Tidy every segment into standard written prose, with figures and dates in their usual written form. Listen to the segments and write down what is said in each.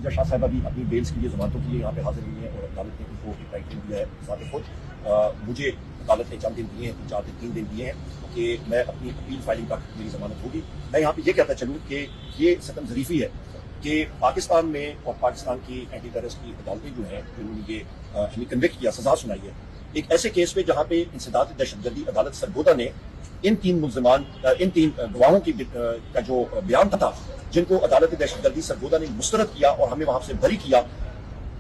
حفیظہ شاہ صاحبہ بھی اپنی بیلز کے لیے ضمانتوں کے لیے یہاں پہ حاضر ہوئی ہیں اور عدالت نے ان کو ایک ٹائم دیا ہے ذات خود. مجھے عدالت نے چند دن دیے ہیں, 3 دن دیے ہیں کہ میں اپنی اپیل فائلنگ تک میری ضمانت ہوگی. میں یہاں پہ یہ کہتا چلوں کہ یہ ستم ظریفی ہے کہ پاکستان میں اور پاکستان کی اینٹی ٹیررسٹ کی عدالتیں جو ہیں جنہوں نے یہ ہمیں کنوکٹ کیا, سزا سنائی ہے, ایک ایسے کیس میں جہاں پہ انسداد دہشت گردی عدالت سرگودا نے ان 3 گواہوں کی کا جو بیان تھا جن کو عدالت دہشت گردی سرگودا نے مسترد کیا اور ہمیں وہاں سے بری کیا,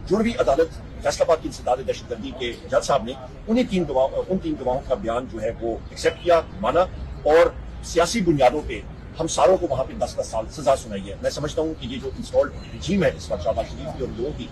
جنوبی عدالت فیصلہ آباد کی انسداد دہشت گردی کے جج صاحب نے ان 3 گواہوں کا بیان جو ہے وہ ایکسیپٹ کیا, مانا, اور سیاسی بنیادوں پہ ہم ساروں کو وہاں پہ 10 سال سزا سنائی ہے. میں سمجھتا ہوں کہ یہ جو انسٹالڈ رجیم ہے اس وقت شہباز شریف کی اور لوگوں کی,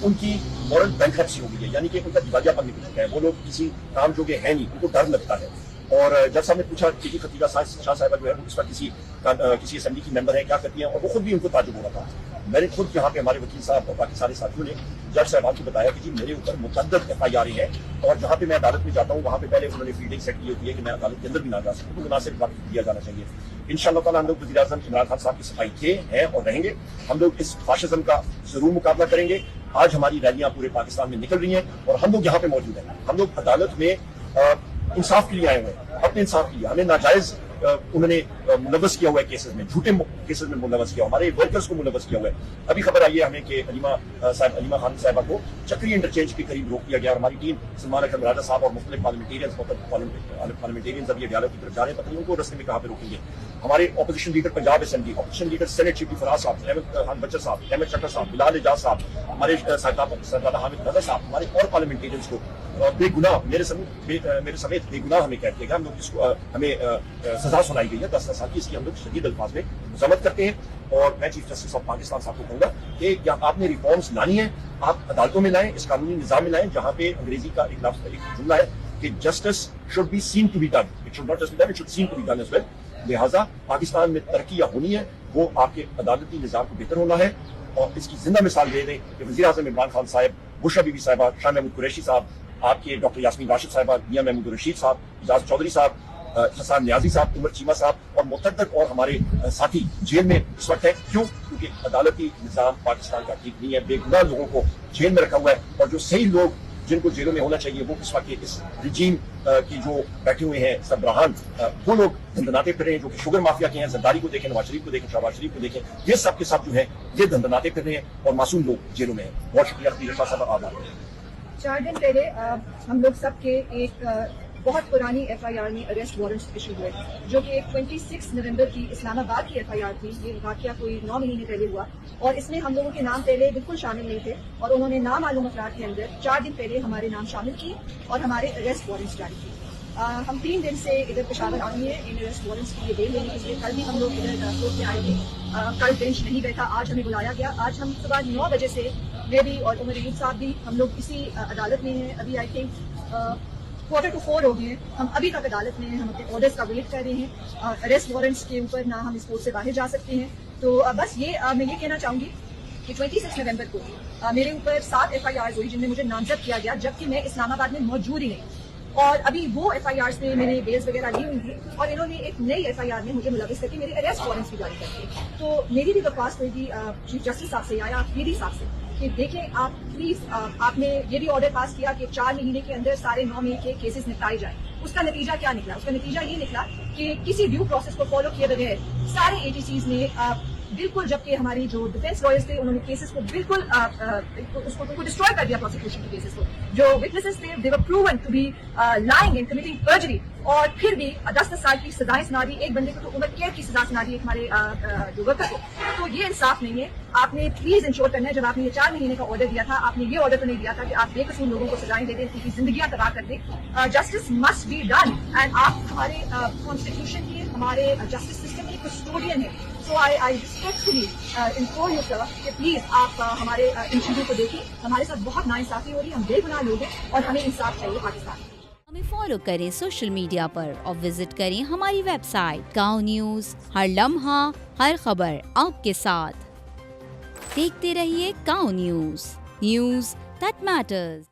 ان کی مورل بینکرپسی ہو گئی ہے, یعنی کہ ان کا دیوالیہ پن نکل چکا ہے. وہ لوگ کسی کام جو کہ ہے نہیں, ان کو ڈر لگتا ہے. اور جج صاحب نے پوچھا کہ خطیبہ شاہ صاحبہ جو ہے وہ اس وقت کسی اسمبلی کی ممبر ہے, کیا کرتی ہیں, اور وہ خود بھی ان کو تعجب ہو رہا تھا. میں نے خود یہاں پہ ہمارے وکیل صاحب اور باقی سارے ساتھیوں نے جج صاحبان کو بتایا کہ جی میرے اوپر متعدد FIR ہیں, اور جہاں پہ میں عدالت میں جاتا ہوں وہاں پہ پہلے انہوں نے فیلڈنگ سیٹ کی ہوتی ہے کہ میں عدالت کے اندر بھی نہ جا سکوں, تو مناسب وقت دیا جانا چاہیے. انشاءاللہ تعالیٰ ہم لوگ وزیر اعظم عمران خان صاحب کی صفائی تھے, ہیں اور رہیں گے. ہم لوگ اس فاشزم کا ضرور مقابلہ کریں گے. آج ہماری ریلیاں پورے پاکستان میں نکل رہی ہیں اور ہم لوگ یہاں پہ موجود ہیں. ہم لوگ عدالت میں انصاف کے لیے آئے ہوئے ہیں, اپنے انصاف کے لیے. ہمیں ناجائز انہوں نے ملوث کیا ہوا ہے کیسز میں, جھوٹے کیسز میں ملوث کیا, ہمارے ورکرز کو ملوث کیا ہوا ہے. ابھی خبر آئی ہے ہمیں کہ علیمہ خان صاحبہ کو چکری انٹرچینج کے قریب روک دیا گیا. ہماری ٹیم سلمان اکرم راجہ صاحب اور مختلف پارلیمنٹیرینز اب یہ ڈیالوگ کی طرف جا رہے ہیں, پتہ نہیں ان کو رستے میں کہاں پہ روکیں گے. ہمارے opposition leader Punjab assembly, opposition leader senate Shafi Faraz صاحب, احمد خان بچر صاحب, احمد چکر صاحب, بلال اعجاز صاحب, ہمارے سردار حامد رضا صاحب, ہمارے اور پارلیمنٹیرینز کو بے گناہ میرے سمیت بے گناہ ہمیں کہہ دیا گیا. ہم لوگ اس کو ہمیں سزا سنائی گئی ہے 10 سال کی. اس کی ہم لوگ شدید الفاظ میں مذمت کرتے ہیں. اور میں چیف جسٹس آف پاکستان صاحب کو کہوں گا کہ یا آپ نے ریفارمز لانی ہے, آپ عدالتوں میں لائیں, اس قانونی نظام میں لائیں جہاں پہ انگریزی کا ایک جملہ ہے کہ justice should be seen to be done, it should not just be done, it should seen to be done as well. لہٰذا پاکستان میں ترقی یا ہونی ہے وہ آپ کے عدالتی نظام کو بہتر ہونا ہے. اور اس کی زندہ مثال دے دیں کہ وزیر اعظم عمران خان صاحب, بشرا بی بی صاحبہ, شاہ محمود قریشی صاحب, آپ کے ڈاکٹر یاسمین راشد صاحبہ, میاں محمود رشید صاحب, اعجاز چودھری صاحب, حسان نیازی صاحب, عمر چیمہ صاحب اور متعدد اور ہمارے ساتھی جیل میں اس وقت ہیں. کیوں؟ کیونکہ عدالتی نظام پاکستان کا ٹھیک نہیں ہے. بے گناہ لوگوں کو جیل میں رکھا ہوا ہے, اور جو صحیح لوگ جن کو جیلوں میں ہونا چاہیے وہ اس وقت اس رجیم کی جو بیٹھے ہوئے ہیں سربراہان, وہ لوگ دھندناتے پھر رہے ہیں, جو کہ شوگر مافیا کے ہیں. زرداری کو دیکھیں, نواز شریف کو دیکھیں, شہباز شریف کو دیکھیں, یہ سب کے سب جو ہیں یہ دھندناتے پھر رہے ہیں اور معصوم لوگ جیلوں میں ہیں. بہت شکریہ خطیبہ شاہ صاحب, آباد. 4 دن پہلے ہم لوگ سب کے ایک بہت پرانی FIR میں اریسٹ وارنٹس ایشو ہوئے, جو کہ ایک 26 نومبر کی اسلام آباد کی FIR تھی. یہ واقعہ کوئی 9 مہینے پہلے ہوا, اور اس میں ہم لوگوں کے نام پہلے بالکل شامل نہیں تھے, اور انہوں نے نامعلوم افراد کے اندر 4 دن پہلے ہمارے نام شامل کیے اور ہمارے اریسٹ وارنٹس جاری کیے. ہم 3 دن سے ادھر پشاور آئی ہیں ان اریسٹ وارنٹس کی یہ بیل لینے کے لیے. کل بھی ہم لوگ ادھر کورٹ میں آئے تھے, کل بینچ نہیں بیٹھا, آج ہمیں بلایا گیا. آج ہم صبح 9 بجے سے میں بھی اور عمر ایوب صاحب بھی ہم لوگ اسی عدالت میں ہیں. ابھی آئی تھنک 3:45 ہو گئے ہیں, ہم ابھی تک عدالت میں ہیں. ہم اپنے آرڈرز کا ویٹ کر رہے ہیں. اریسٹ وارنٹس کے اوپر نہ ہم اس کورٹ سے باہر جا سکتے ہیں. تو بس یہ میں یہ کہنا چاہوں گی کہ 26 نومبر کو میرے اوپر 7 FIRs ہوئی جن میں مجھے نامزد کیا گیا, جبکہ میں اسلام آباد میں موجود ہی نہیں. اور ابھی وہ FIRs میں میں نے بیلز وغیرہ لی ہوئی تھی, اور انہوں نے ایک نئی FIR میں مجھے ملوث کر کے میرے اریسٹ وارنٹس بھی جاری کر کے. تو میری بھی درخواست ہوئی تھی چیف جسٹس صاحب سے یا PD صاحب سے کہ دیکھیں آپ پلیز, آپ نے یہ بھی آرڈر پاس کیا کہ 4 مہینے کے اندر سارے 9 مئی کے کیسز نپٹائے جائیں. اس کا نتیجہ کیا نکلا؟ اس کا نتیجہ یہ نکلا کہ کسی ڈیو پروسیس کو فالو کیے بغیر سارے ATCs نے بالکل, جبکہ ہماری جو ڈیفینس لائرز تھے انہوں نے کیسز کو بالکل اس کو ڈسٹروائے کر دیا, پروسیکیوشن کے کیسز کو. جو وٹنسز تھے they were proven to be lying and committing perjury, اور پھر بھی 10 سال کی سزائیں سنا دی. ایک بندے کو تو عمر قید کی سزا سنا دی ہمارے جو ورکر کو. تو یہ انصاف نہیں ہے. آپ نے پلیز انشور کرنا ہے, جب آپ نے یہ 4 مہینے کا آرڈر دیا تھا, آپ نے یہ آرڈر تو نہیں دیا تھا کہ آپ بے قصور لوگوں کو سزائیں دے دیں, ان کی زندگیاں تباہ کر دیں. Justice must be done, and آپ ہمارے کانسٹیٹیوشن کے, ہمارے جسٹس سسٹم کے کسٹوڈین ہیں. So I respectfully implore you sir کہ پلیز آپ ہمارے ان چیزوں کو دیکھیں. ہمارے ساتھ بہت ناانصافی ہو رہی ہے, ہم بے گناہ لوگ ہیں اور ہمیں انصاف چاہیے پاکستان میں. ہمیں فالو کریں سوشل میڈیا پر اور وزٹ کریں ہماری ویب سائٹ گاؤں نیوز. ہر لمحہ ہر خبر آپ کے ساتھ. دیکھتے رہیے گاؤں نیوز, نیوز دیٹ میٹرز.